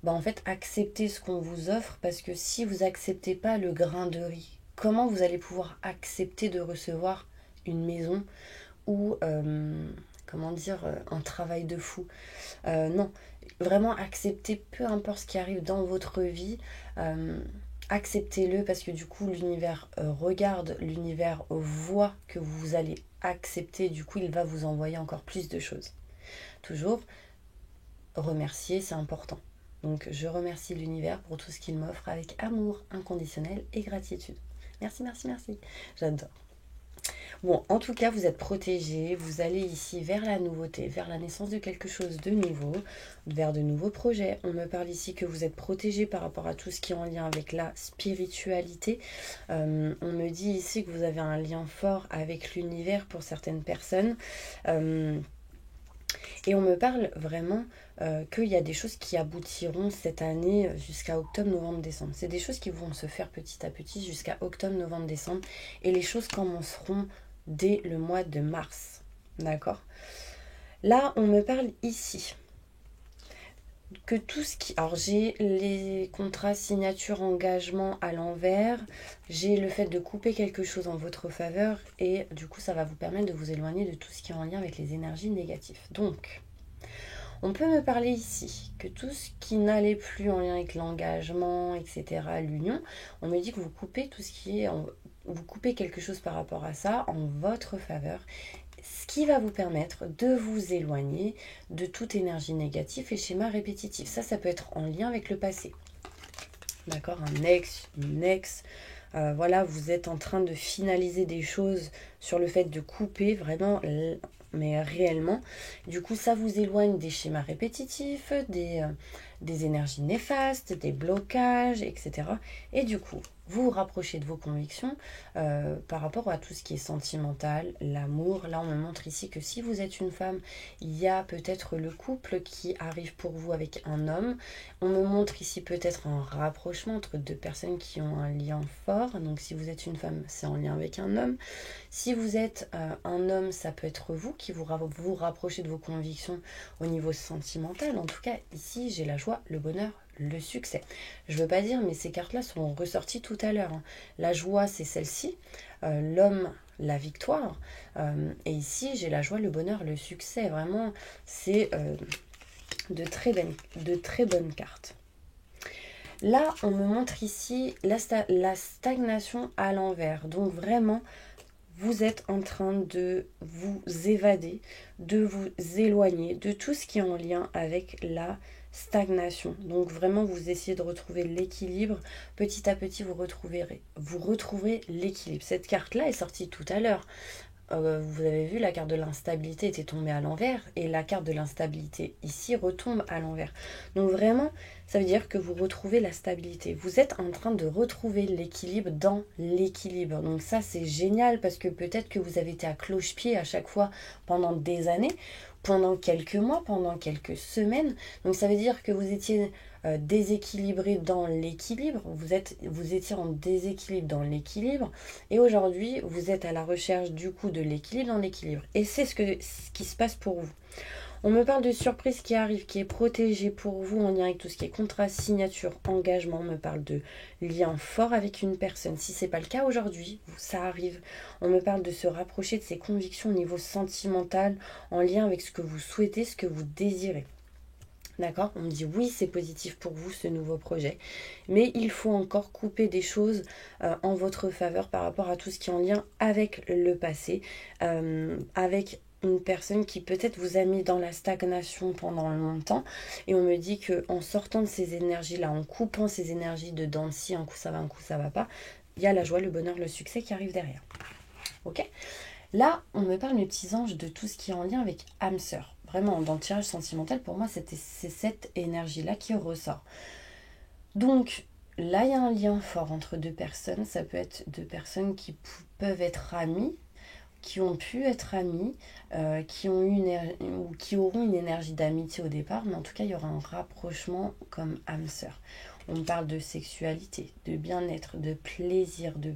en fait, acceptez ce qu'on vous offre parce que si vous acceptez pas le grain de riz, comment vous allez pouvoir accepter de recevoir une maison ou un travail de fou. Non, vraiment accepter peu importe ce qui arrive dans votre vie. acceptez-le parce que du coup l'univers regarde, l'univers voit que vous allez accepter, du coup il va vous envoyer encore plus de choses. Toujours remercier, c'est important. Donc je remercie l'univers pour tout ce qu'il m'offre avec amour inconditionnel et gratitude. Merci, merci, merci. J'adore. Bon, en tout cas, vous êtes protégés, vous allez ici vers la nouveauté, vers la naissance de quelque chose de nouveau, vers de nouveaux projets. On me parle ici que vous êtes protégés par rapport à tout ce qui est en lien avec la spiritualité. On me dit ici que vous avez un lien fort avec l'univers pour certaines personnes. Et on me parle vraiment qu'il y a des choses qui aboutiront cette année jusqu'à octobre, novembre, décembre. C'est des choses qui vont se faire petit à petit jusqu'à octobre, novembre, décembre. Et les choses commenceront dès le mois de mars. D'accord? Là, on me parle ici que tout ce qui... Alors, j'ai les contrats, signatures, engagements à l'envers. J'ai le fait de couper quelque chose en votre faveur. Et du coup, ça va vous permettre de vous éloigner de tout ce qui est en lien avec les énergies négatives. Donc, on peut me parler ici que tout ce qui n'allait plus en lien avec l'engagement, etc., l'union, on me dit que vous coupez tout ce qui est... Vous coupez quelque chose par rapport à ça en votre faveur, ce qui va vous permettre de vous éloigner de toute énergie négative et schéma répétitif. Ça peut être en lien avec le passé. D'accord? Un ex, une ex. Voilà, vous êtes en train de finaliser des choses sur le fait de couper vraiment, mais réellement. Du coup, ça vous éloigne des schémas répétitifs, des énergies néfastes, des blocages, etc. Et du coup, vous vous rapprochez de vos convictions par rapport à tout ce qui est sentimental, l'amour. Là, on me montre ici que si vous êtes une femme, il y a peut-être le couple qui arrive pour vous avec un homme. On me montre ici peut-être un rapprochement entre deux personnes qui ont un lien fort. Donc, si vous êtes une femme, c'est en lien avec un homme. Si vous êtes un homme, ça peut être vous qui vous rapprochez de vos convictions au niveau sentimental. En tout cas, ici, j'ai la joie, le bonheur, le succès. Je ne veux pas dire, mais ces cartes-là sont ressorties tout à l'heure. La joie, c'est celle-ci. L'homme, la victoire. Et ici, j'ai la joie, le bonheur, le succès. Vraiment, c'est de très bonnes cartes. Là, on me montre ici la stagnation à l'envers. Donc vraiment, vous êtes en train de vous évader, de vous éloigner de tout ce qui est en lien avec la stagnation. Donc vraiment, vous essayez de retrouver l'équilibre. Petit à petit, vous retrouverez l'équilibre. Cette carte-là est sortie tout à l'heure. Vous avez vu, la carte de l'instabilité était tombée à l'envers et la carte de l'instabilité ici retombe à l'envers. Donc vraiment, ça veut dire que vous retrouvez la stabilité. Vous êtes en train de retrouver l'équilibre dans l'équilibre. Donc ça, c'est génial parce que peut-être que vous avez été à cloche-pied à chaque fois pendant des années, pendant quelques mois, pendant quelques semaines. Donc ça veut dire que vous étiez déséquilibré dans l'équilibre, vous étiez en déséquilibre dans l'équilibre et aujourd'hui vous êtes à la recherche du coup de l'équilibre dans l'équilibre et c'est ce qui se passe pour vous. On me parle de surprise qui arrive, qui est protégée pour vous en lien avec tout ce qui est contrat, signature, engagement. On me parle de lien fort avec une personne. Si ce n'est pas le cas aujourd'hui, ça arrive. On me parle de se rapprocher de ses convictions au niveau sentimental en lien avec ce que vous souhaitez, ce que vous désirez. D'accord? On me dit oui, c'est positif pour vous ce nouveau projet. Mais il faut encore couper des choses en votre faveur par rapport à tout ce qui est en lien avec le passé, avec une personne qui peut-être vous a mis dans la stagnation pendant longtemps. Et on me dit qu'en sortant de ces énergies-là, en coupant ces énergies de dents de scie, un coup ça va, un coup ça va pas, il y a la joie, le bonheur, le succès qui arrive derrière. Ok? Là, on me parle, mes petits anges, de tout ce qui est en lien avec âme sœur. Vraiment, dans le tirage sentimental, pour moi, c'est cette énergie-là qui ressort. Donc, là, il y a un lien fort entre deux personnes. Ça peut être deux personnes qui peuvent être amies, qui ont pu être amies, qui auront une énergie d'amitié au départ, mais en tout cas, il y aura un rapprochement comme âme sœur. On parle de sexualité, de bien-être, de plaisir, de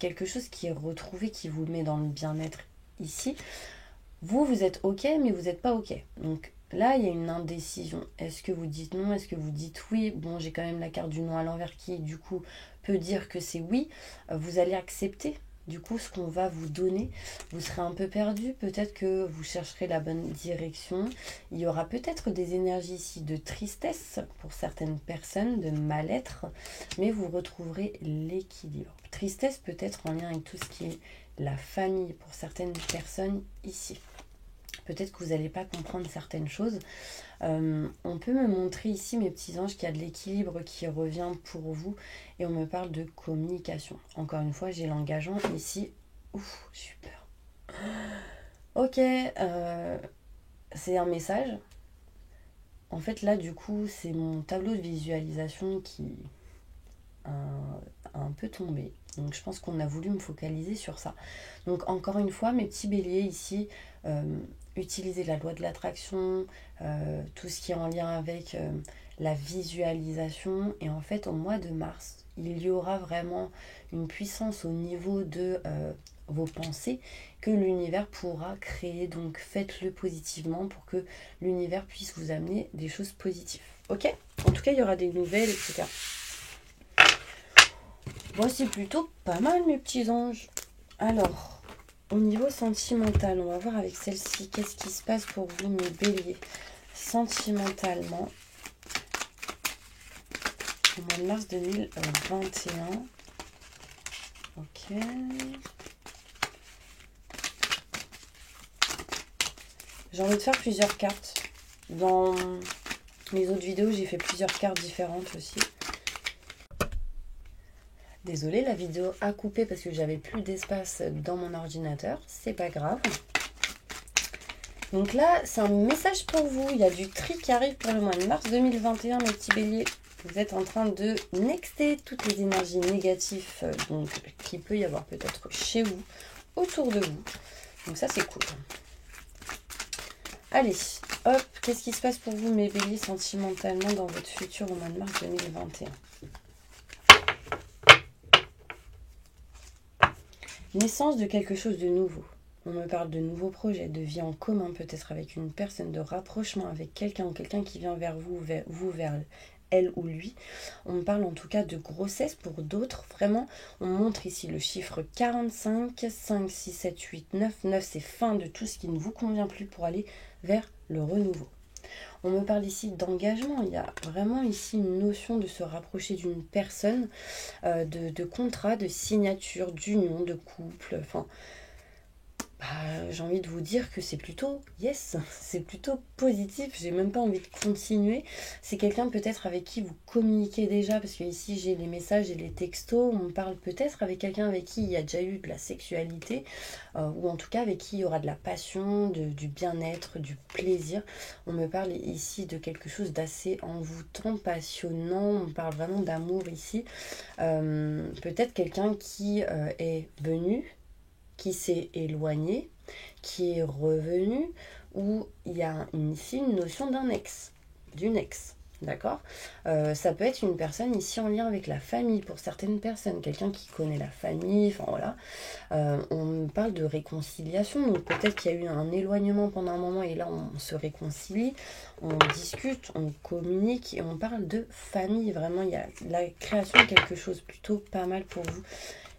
quelque chose qui est retrouvé, qui vous met dans le bien-être ici. Vous êtes ok, mais vous n'êtes pas ok. Donc là, il y a une indécision. Est-ce que vous dites non? Est-ce que vous dites oui? Bon, j'ai quand même la carte du non à l'envers qui, du coup, peut dire que c'est oui. Vous allez accepter du coup, ce qu'on va vous donner, vous serez un peu perdu. Peut-être que vous chercherez la bonne direction. Il y aura peut-être des énergies ici de tristesse pour certaines personnes, de mal-être, mais vous retrouverez l'équilibre. Tristesse peut-être en lien avec tout ce qui est la famille pour certaines personnes ici. Peut-être que vous n'allez pas comprendre certaines choses. On peut me montrer ici, mes petits anges, qu'il y a de l'équilibre qui revient pour vous. Et on me parle de communication. Encore une fois, j'ai l'engagement ici. Ouf, j'ai eu peur. Ok, c'est un message. En fait, là, du coup, c'est mon tableau de visualisation qui a un peu tombé. Donc, je pense qu'on a voulu me focaliser sur ça. Donc, encore une fois, mes petits béliers ici, utilisez la loi de l'attraction, tout ce qui est en lien avec la visualisation. Et en fait, au mois de mars, il y aura vraiment une puissance au niveau de vos pensées que l'univers pourra créer. Donc, faites-le positivement pour que l'univers puisse vous amener des choses positives. Ok? En tout cas, il y aura des nouvelles, etc. Bon, c'est plutôt pas mal, mes petits anges. Alors, au niveau sentimental, on va voir avec celle-ci, qu'est-ce qui se passe pour vous, mes béliers, sentimentalement, au mois de mars 2021. Ok. J'ai envie de faire plusieurs cartes. Dans mes autres vidéos, j'ai fait plusieurs cartes différentes aussi. Désolée, la vidéo a coupé parce que j'avais plus d'espace dans mon ordinateur. C'est pas grave. Donc là, c'est un message pour vous. Il y a du tri qui arrive pour le mois de mars 2021, mes petits béliers. Vous êtes en train de nexter toutes les énergies négatives donc, qu'il peut y avoir peut-être chez vous, autour de vous. Donc ça, c'est cool. Allez, hop, qu'est-ce qui se passe pour vous, mes béliers, sentimentalement dans votre futur au mois de mars 2021? Naissance de quelque chose de nouveau. On me parle de nouveaux projets, de vie en commun, peut-être avec une personne, de rapprochement avec quelqu'un ou quelqu'un qui vient vers vous, vers elle ou lui. On me parle en tout cas de grossesse pour d'autres. Vraiment, on montre ici le chiffre 45, 5, 6, 7, 8, 9. 9, c'est fin de tout ce qui ne vous convient plus pour aller vers le renouveau. On me parle ici d'engagement. Il y a vraiment ici une notion de se rapprocher d'une personne, de contrat, de signature, d'union, de couple. Enfin, j'ai envie de vous dire que c'est plutôt yes, c'est plutôt positif. J'ai même pas envie de continuer. C'est quelqu'un peut-être avec qui vous communiquez déjà, parce que ici j'ai les messages et les textos. On parle peut-être avec quelqu'un avec qui il y a déjà eu de la sexualité, ou en tout cas avec qui il y aura de la passion, du bien-être, du plaisir. On me parle ici de quelque chose d'assez envoûtant, passionnant. On parle vraiment d'amour ici. Peut-être quelqu'un qui est venu, qui s'est éloigné, qui est revenu, où il y a ici une notion d'un ex, d'une ex, d'accord? Ça peut être une personne ici en lien avec la famille pour certaines personnes, quelqu'un qui connaît la famille, enfin voilà. On parle de réconciliation, donc peut-être qu'il y a eu un éloignement pendant un moment et là on se réconcilie, on discute, on communique et on parle de famille. Vraiment, il y a la création de quelque chose plutôt pas mal pour vous,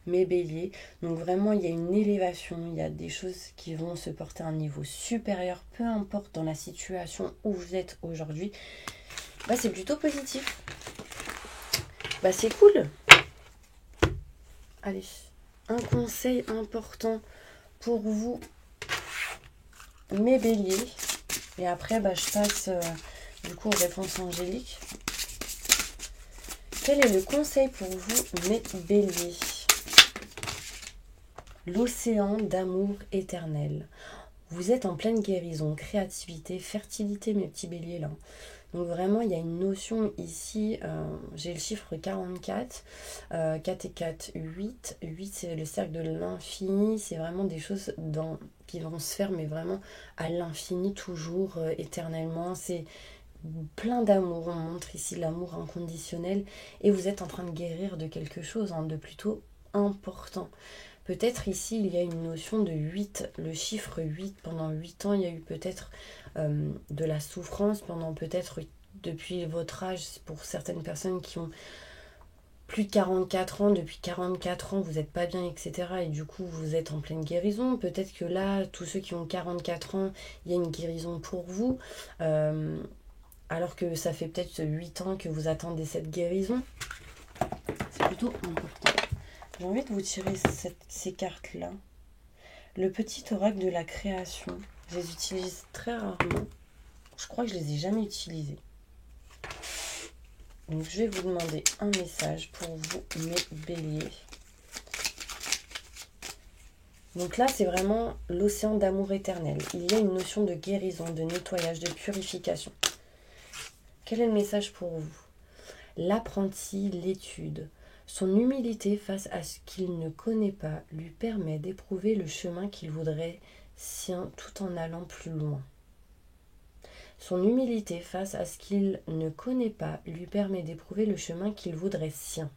mes béliers. Donc vraiment, il y a une élévation, il y a des choses qui vont se porter à un niveau supérieur, peu importe dans la situation où vous êtes aujourd'hui. C'est plutôt positif. C'est cool. Allez, un conseil important pour vous, mes béliers. Et après, je passe du coup aux réponses angéliques. Quel est le conseil pour vous, mes béliers? L'océan d'amour éternel. Vous êtes en pleine guérison, créativité, fertilité, mes petits béliers là. Donc vraiment, il y a une notion ici, j'ai le chiffre 44, 4 et 4, 8. 8, c'est le cercle de l'infini, c'est vraiment des choses qui vont se faire, mais vraiment à l'infini, toujours, éternellement. C'est plein d'amour, on montre ici l'amour inconditionnel, et vous êtes en train de guérir de quelque chose de plutôt important. Peut-être ici, il y a une notion de 8, le chiffre 8. Pendant 8 ans, il y a eu peut-être de la souffrance, pendant peut-être depuis votre âge, pour certaines personnes qui ont plus de 44 ans, depuis 44 ans, vous n'êtes pas bien, etc. Et du coup, vous êtes en pleine guérison. Peut-être que là, tous ceux qui ont 44 ans, il y a une guérison pour vous. Alors que ça fait peut-être 8 ans que vous attendez cette guérison. C'est plutôt important. J'ai envie de vous tirer ces cartes-là. Le petit oracle de la création. Je les utilise très rarement. Je crois que je les ai jamais utilisés. Donc je vais vous demander un message pour vous, mes béliers. Donc là, c'est vraiment l'océan d'amour éternel. Il y a une notion de guérison, de nettoyage, de purification. Quel est le message pour vous? L'apprenti, l'étude. Son humilité face à ce qu'il ne connaît pas lui permet d'éprouver le chemin qu'il voudrait sien tout en allant plus loin. Son humilité face à ce qu'il ne connaît pas lui permet d'éprouver le chemin qu'il voudrait sien.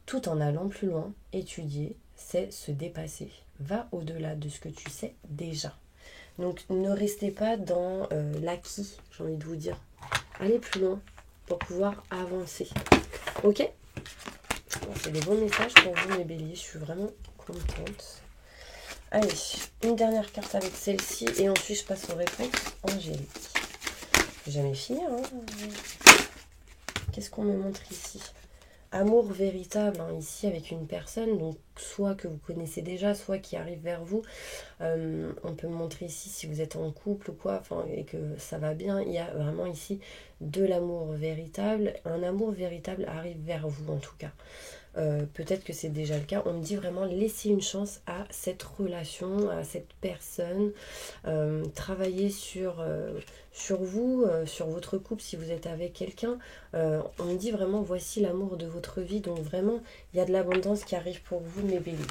Tout en allant plus loin, étudier, c'est se dépasser. Va au-delà de ce que tu sais déjà. Donc ne restez pas dans l'acquis, j'ai envie de vous dire. Allez plus loin pour pouvoir avancer. Ok? Bon, c'est des bons messages pour vous, mes béliers. Je suis vraiment contente. Allez, une dernière carte avec celle-ci et ensuite je passe aux réponses angéliques. Je vais jamais finir. Hein. Qu'est-ce qu'on me montre ici? Amour véritable, hein, ici avec une personne, donc soit que vous connaissez déjà, soit qui arrive vers vous. On peut me montrer ici si vous êtes en couple ou quoi, et que ça va bien. Il y a vraiment ici de l'amour véritable. Un amour véritable arrive vers vous en tout cas. Peut-être que c'est déjà le cas. On me dit vraiment laissez une chance à cette relation, à cette personne. Travaillez sur vous, sur votre couple si vous êtes avec quelqu'un. On me dit vraiment voici l'amour de votre vie. Donc vraiment, il y a de l'abondance qui arrive pour vous, mes béliers.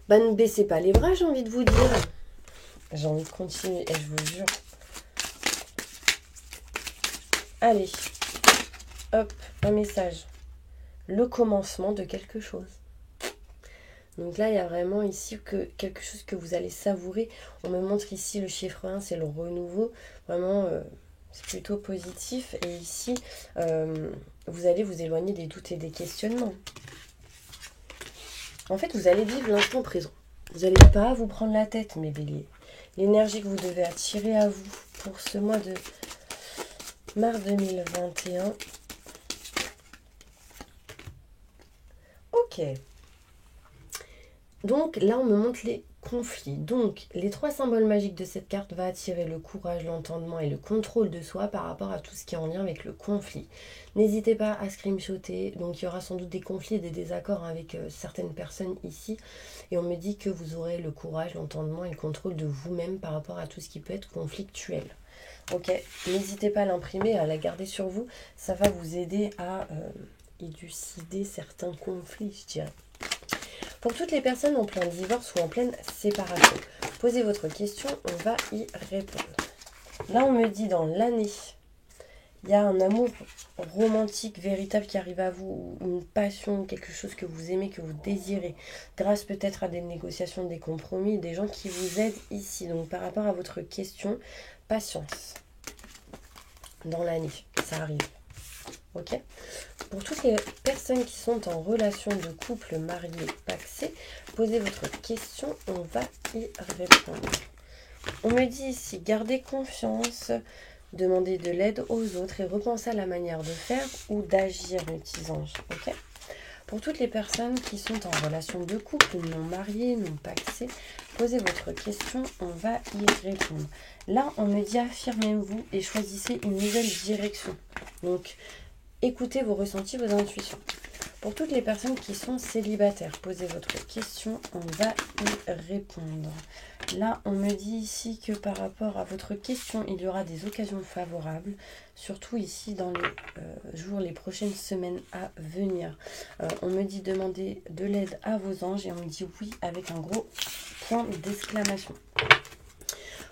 Bah, ne baissez pas les bras, j'ai envie de vous dire. J'ai envie de continuer, et je vous jure. Allez, hop, un message. Le commencement de quelque chose. Donc là, il y a vraiment ici quelque chose que vous allez savourer. On me montre ici le chiffre 1, c'est le renouveau. Vraiment, c'est plutôt positif. Et ici, vous allez vous éloigner des doutes et des questionnements. En fait, vous allez vivre l'instant présent. Vous n'allez pas vous prendre la tête, mes béliers. L'énergie que vous devez attirer à vous pour ce mois de mars 2021. Ok. Donc là, on me montre les conflits. Donc, les 3 symboles magiques de cette carte va attirer le courage, l'entendement et le contrôle de soi par rapport à tout ce qui est en lien avec le conflit. N'hésitez pas à screenshotter. Donc, il y aura sans doute des conflits et des désaccords avec certaines personnes ici. Et on me dit que vous aurez le courage, l'entendement et le contrôle de vous-même par rapport à tout ce qui peut être conflictuel. Ok, n'hésitez pas à l'imprimer, à la garder sur vous. Ça va vous aider à élucider certains conflits, je dirais. Pour toutes les personnes en plein divorce ou en pleine séparation, posez votre question, on va y répondre. Là, on me dit dans l'année, il y a un amour romantique véritable qui arrive à vous, une passion, quelque chose que vous aimez, que vous désirez, grâce peut-être à des négociations, des compromis, des gens qui vous aident ici. Donc par rapport à votre question, patience. Dans l'année, ça arrive. Ok. Pour toutes les personnes qui sont en relation de couple, marié, pacsé, posez votre question, on va y répondre. On me dit ici, gardez confiance, demandez de l'aide aux autres et repensez à la manière de faire ou d'agir, mes petits anges. Ok. Pour toutes les personnes qui sont en relation de couple, non mariées, non pacsées, posez votre question, on va y répondre. Là, on me dit affirmez-vous et choisissez une nouvelle direction. Donc, écoutez vos ressentis, vos intuitions. Pour toutes les personnes qui sont célibataires, posez votre question, on va y répondre. Là, on me dit ici que par rapport à votre question, il y aura des occasions favorables, surtout ici dans les jours, les prochaines semaines à venir. On me dit demander de l'aide à vos anges et on me dit oui avec un gros point d'exclamation.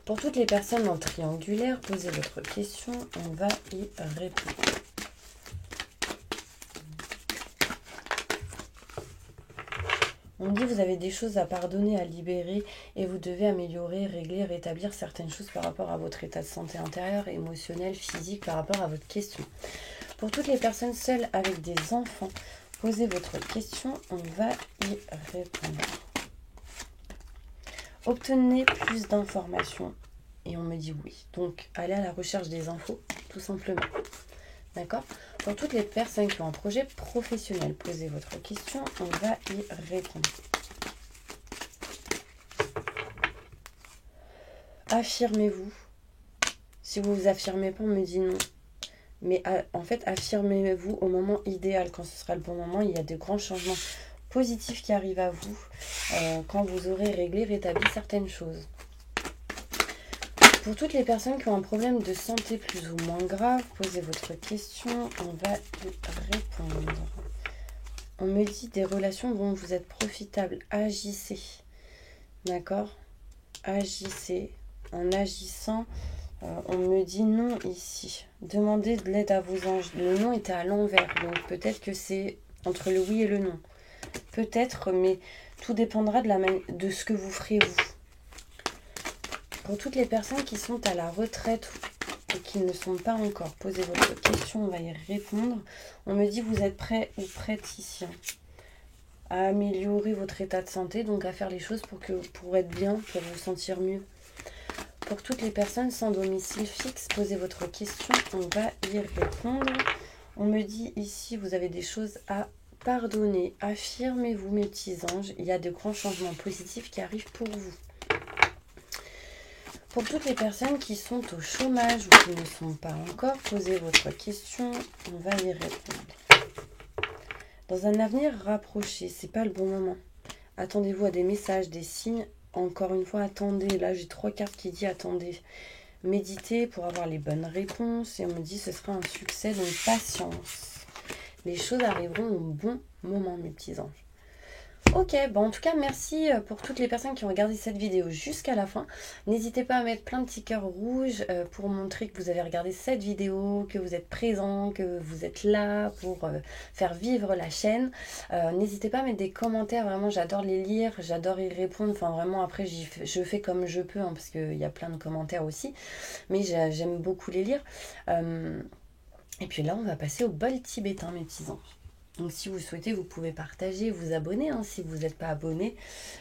Pour toutes les personnes en triangulaire, posez votre question, on va y répondre. On me dit vous avez des choses à pardonner, à libérer et vous devez améliorer, régler, rétablir certaines choses par rapport à votre état de santé intérieure, émotionnel, physique, par rapport à votre question. Pour toutes les personnes seules avec des enfants, posez votre question, on va y répondre. Obtenez plus d'informations. Et on me dit oui. Donc, allez à la recherche des infos, tout simplement. D'accord? Pour toutes les personnes qui ont un projet professionnel, posez votre question, on va y répondre. Affirmez-vous. Si vous vous affirmez pas, on me dit non. Mais en fait, affirmez-vous au moment idéal, quand ce sera le bon moment. Il y a de grands changements positifs qui arrivent à vous quand vous aurez réglé, rétabli certaines choses. Pour toutes les personnes qui ont un problème de santé plus ou moins grave, posez votre question, on va y répondre. On me dit des relations dont vous êtes profitable, agissez. D'accord? Agissez. En agissant, on me dit non ici. Demandez de l'aide à vos anges. Le non était à l'envers, donc peut-être que c'est entre le oui et le non. Peut-être, mais tout dépendra de ce que vous ferez vous. Pour toutes les personnes qui sont à la retraite et qui ne sont pas encore, posez votre question, on va y répondre. On me dit vous êtes prêt ou prête ici à améliorer votre état de santé, donc à faire les choses pour être bien, pour vous sentir mieux. Pour toutes les personnes sans domicile fixe, posez votre question, on va y répondre. On me dit ici vous avez des choses à pardonner. Affirmez-vous mes petits anges, il y a de grands changements positifs qui arrivent pour vous. Pour toutes les personnes qui sont au chômage ou qui ne sont pas encore, posez votre question, on va y répondre. Dans un avenir rapproché, c'est pas le bon moment. Attendez-vous à des messages, des signes. Encore une fois, attendez. Là, j'ai 3 cartes qui disent attendez. Méditez pour avoir les bonnes réponses. Et on me dit ce sera un succès, donc patience. Les choses arriveront au bon moment, mes petits anges. Ok, bon en tout cas merci pour toutes les personnes qui ont regardé cette vidéo jusqu'à la fin. N'hésitez pas à mettre plein de petits cœurs rouges pour montrer que vous avez regardé cette vidéo, que vous êtes présent, que vous êtes là pour faire vivre la chaîne. N'hésitez pas à mettre des commentaires, vraiment j'adore les lire, j'adore y répondre. Enfin vraiment après je fais comme je peux hein, parce qu'il y a plein de commentaires aussi. Mais j'aime beaucoup les lire. Et puis là on va passer au bol tibétain mes petits anges. Donc si vous souhaitez, vous pouvez partager, vous abonner hein, si vous n'êtes pas abonné.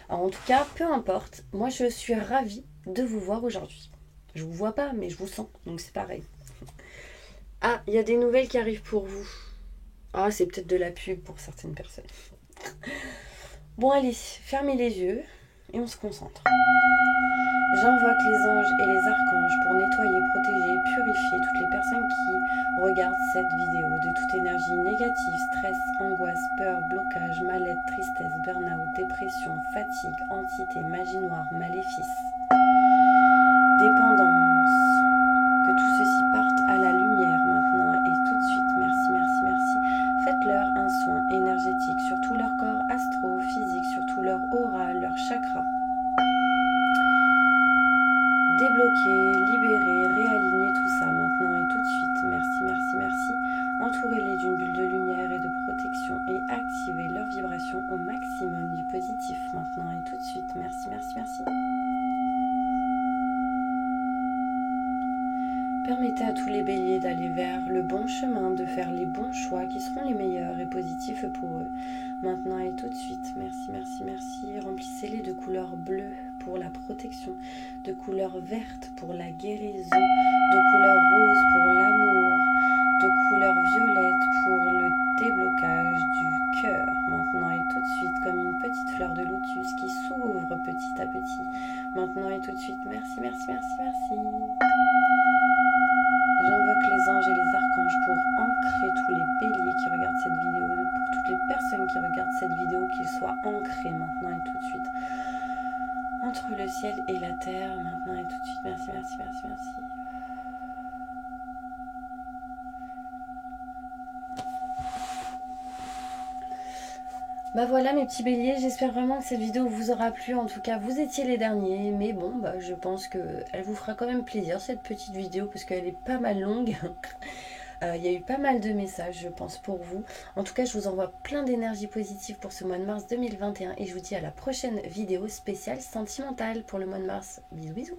En tout cas, peu importe, moi je suis ravie de vous voir aujourd'hui. Je vous vois pas, mais je vous sens, donc c'est pareil. Ah, il y a des nouvelles qui arrivent pour vous. Ah, c'est peut-être de la pub pour certaines personnes. Bon allez, fermez les yeux et on se concentre. J'invoque les anges et les archanges pour nettoyer, protéger, purifier toutes les personnes qui regardent cette vidéo de toute énergie négative, stress, angoisse, peur, blocage, mal-être, tristesse, burn-out, dépression, fatigue, entité, magie noire, maléfice, dépendance. Que tout ceci parte à la lumière maintenant et tout de suite. Merci, merci, merci. Faites-leur un soin énergétique sur tout leur corps astro, physique, sur tout leur aura, leur chakra. Débloquer, libérer, réaligner tout ça maintenant et tout de suite. Merci, merci, merci. Entourez-les d'une bulle de lumière et de protection et activez leur vibration au maximum du positif maintenant et tout de suite. Merci, merci, merci. Permettez à tous les béliers d'aller vers le bon chemin, de faire les bons choix qui seront les meilleurs et positifs pour eux. Maintenant et tout de suite. Merci, merci, merci. Remplissez-les de couleur bleue pour la protection, de couleur verte pour la guérison, de couleur rose pour l'amour, de couleur violette pour le déblocage du cœur. Maintenant et tout de suite, comme une petite fleur de lotus qui s'ouvre petit à petit. Maintenant et tout de suite. Merci, merci, merci, merci. J'invoque les anges et les archanges pour ancrer tous les béliers qui regardent cette vidéo, pour toutes les personnes qui regardent cette vidéo, qu'ils soient ancrés maintenant et tout de suite. Entre le ciel et la terre, maintenant et tout de suite. Merci, merci, merci, merci. Bah voilà mes petits béliers, j'espère vraiment que cette vidéo vous aura plu. En tout cas, vous étiez les derniers. Mais bon, bah, je pense qu'elle vous fera quand même plaisir cette petite vidéo parce qu'elle est pas mal longue. Il y a eu pas mal de messages, je pense, pour vous. En tout cas, je vous envoie plein d'énergie positive pour ce mois de mars 2021. Et je vous dis à la prochaine vidéo spéciale sentimentale pour le mois de mars. Bisous, bisous.